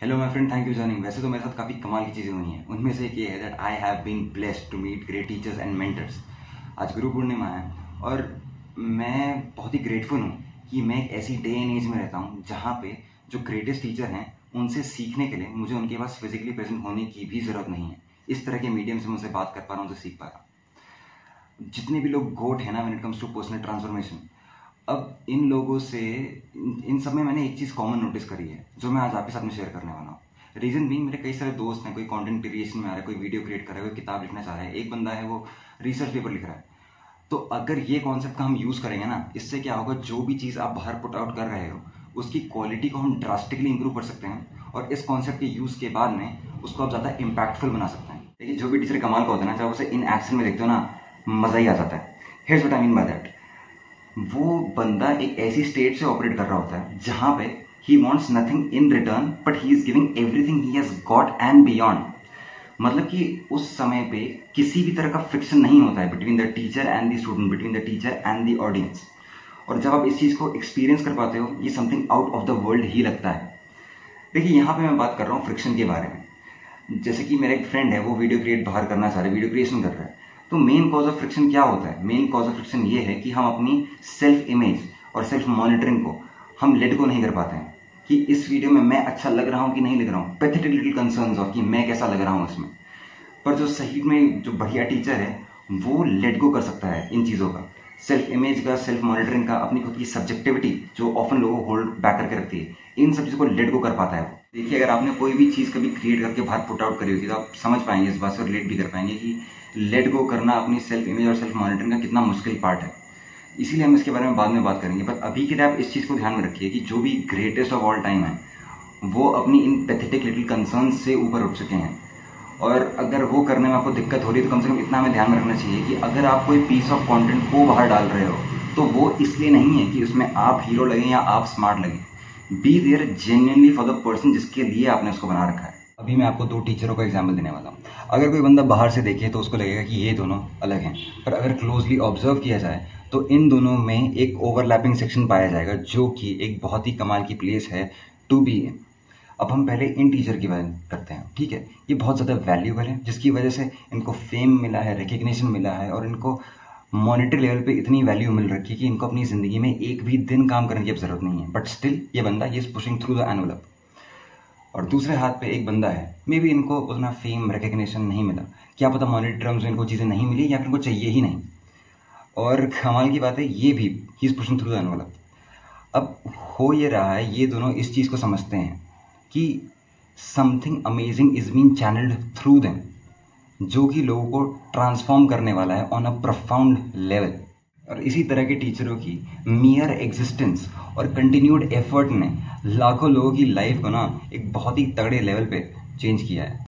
Hello my friend, thank you joining. वैसे तो मेरे साथ काफ़ी कमाल की चीज़ें हुई हैं। उनमें से एक ये है that I have been blessed to meet great teachers and mentors. आज गुरु पूर्णिमा है और मैं बहुत ही ग्रेटफुल हूँ कि मैं एक ऐसी डे एंड एज में रहता हूँ जहाँ पे जो ग्रेटेस्ट टीचर हैं उनसे सीखने के लिए मुझे उनके पास फिजिकली प्रेजेंट होने की भी ज़रूरत नहीं है। इस तरह के मीडियम से मैं उनसे बात कर पा रहा हूँ, उनसे सीख पा रहा हूँ। जितने भी लोग गोट है ना when it comes to personal transformation, अब इन लोगों से इन सब में मैंने एक चीज़ कॉमन नोटिस करी है जो मैं आज आपके साथ में शेयर करने वाला हूँ। रीज़न बीइंग, मेरे कई सारे दोस्त हैं, कोई कंटेंट क्रिएशन में आ रहा है, कोई वीडियो क्रिएट कर रहा है, कोई किताब लिखना चाह रहा है, एक बंदा है वो रिसर्च पेपर लिख रहा है। तो अगर ये कॉन्सेप्ट का हम यूज़ करेंगे ना, इससे क्या होगा, जो भी चीज़ आप बाहर पुट आउट कर रहे हो उसकी क्वालिटी को हम ड्रास्टिकली इंप्रूव कर सकते हैं और इस कॉन्सेप्ट के यूज़ के बाद में उसको आप ज़्यादा इम्पैक्टफुल बना सकते हैं। देखिए, जो भी टीचर कमाल का होता है ना, जब उसे इन एक्शन में देखते हो ना, मज़ा ही आ जाता है। Here's what I mean by that. वो बंदा एक ऐसी स्टेट से ऑपरेट कर रहा होता है जहां पे he wants nothing in return but he is giving everything he has got and beyond. मतलब कि उस समय पे किसी भी तरह का फ्रिक्शन नहीं होता है between the teacher and the student, between the teacher and the audience. और जब आप इस चीज़ को एक्सपीरियंस कर पाते हो, ये something out of the world ही लगता है। देखिए, यहाँ पे मैं बात कर रहा हूँ फ्रिक्शन के बारे में। जैसे कि मेरा एक फ्रेंड है, वो वीडियो क्रिएट बाहर करना चाह रहा है, वीडियो क्रिएशन कर रहा है। तो मेन कॉज ऑफ फ्रिक्शन क्या होता है? मेन कॉज ऑफ फ्रिक्शन ये है कि हम अपनी सेल्फ इमेज और सेल्फ मॉनिटरिंग को हम लेट को नहीं कर पाते हैं कि इस वीडियो में मैं अच्छा लग रहा हूँ कि नहीं लग रहा हूँ। पैथेटिक लिटिल कंसर्न्स ऑफ कि मैं कैसा लग रहा हूँ उसमें। पर जो सही में जो बढ़िया टीचर है वो लेट गो कर सकता है इन चीज़ों का, सेल्फ इमेज का, सेल्फ मॉनिटरिंग का, अपनी खुद की सब्जेक्टिविटी जो ऑफन लोगों को होल्ड बैक करके रखती है, इन सब चीज़ों को लेट गो कर पाता है। देखिए, अगर आपने कोई भी चीज़ कभी क्रिएट करके बाहर पुट आउट करी होगी तो आप समझ पाएंगे, इस बात से रिलेट भी कर पाएंगे कि लेट गो करना अपनी सेल्फ इमेज और सेल्फ मॉनिटरिंग का कितना मुश्किल पार्ट है। इसीलिए हम इसके बारे में बाद में बात करेंगे। पर अभी के लिए आप इस चीज़ को ध्यान में रखिए कि जो भी ग्रेटेस्ट ऑफ ऑल टाइम है वो अपनी इन पैथेटिक लिटिल कंसर्न से ऊपर उठ चुके हैं। और अगर वो करने में आपको दिक्कत हो रही है तो कम से कम इतना हमें ध्यान में रखना चाहिए कि अगर आप कोई पीस ऑफ कंटेंट को बाहर डाल रहे हो तो वो इसलिए नहीं है कि उसमें आप हीरो लगें या आप स्मार्ट लगें। Be there genuinely for the person जिसके लिए आपने उसको बना रखा है। अभी मैं आपको दो टीचरों का एग्जाम्पल देने वाला हूँ। अगर कोई बंदा बाहर से देखे तो उसको लगेगा कि ये दोनों अलग हैं, पर अगर क्लोजली ऑब्जर्व किया जाए तो इन दोनों में एक ओवरलैपिंग सेक्शन पाया जाएगा जो कि एक बहुत ही कमाल की प्लेस है टू बी इन। अब हम पहले इन टीचर की बात करते हैं, ठीक है। ये बहुत ज़्यादा वैल्यूबल है, जिसकी वजह से इनको फेम मिला है, रिकग्निशन मिला है और इनको मॉनिटरी लेवल पे इतनी वैल्यू मिल रखी है कि इनको अपनी ज़िंदगी में एक भी दिन काम करने की अब ज़रूरत नहीं है। बट स्टिल ये बंदा ये is pushing through the envelope. और दूसरे हाथ पे एक बंदा है, मे बी इनको उतना फेम रिकग्निशन नहीं मिला, क्या पता मॉनिटरी टर्म्स में इनको चीज़ें नहीं मिली या फिर इनको चाहिए ही नहीं। और कमाल की बात है, ये भी he is pushing through the envelope. अब हो ये रहा है, ये दोनों इस चीज़ को समझते हैं कि something amazing is being channelled through them, जो कि लोगों को ट्रांसफॉर्म करने वाला है ऑन अ प्रोफाउंड लेवल। और इसी तरह के टीचरों की मियर एग्जिस्टेंस और कंटिन्यूड एफर्ट ने लाखों लोगों की लाइफ को ना एक बहुत ही तगड़े लेवल पे चेंज किया है।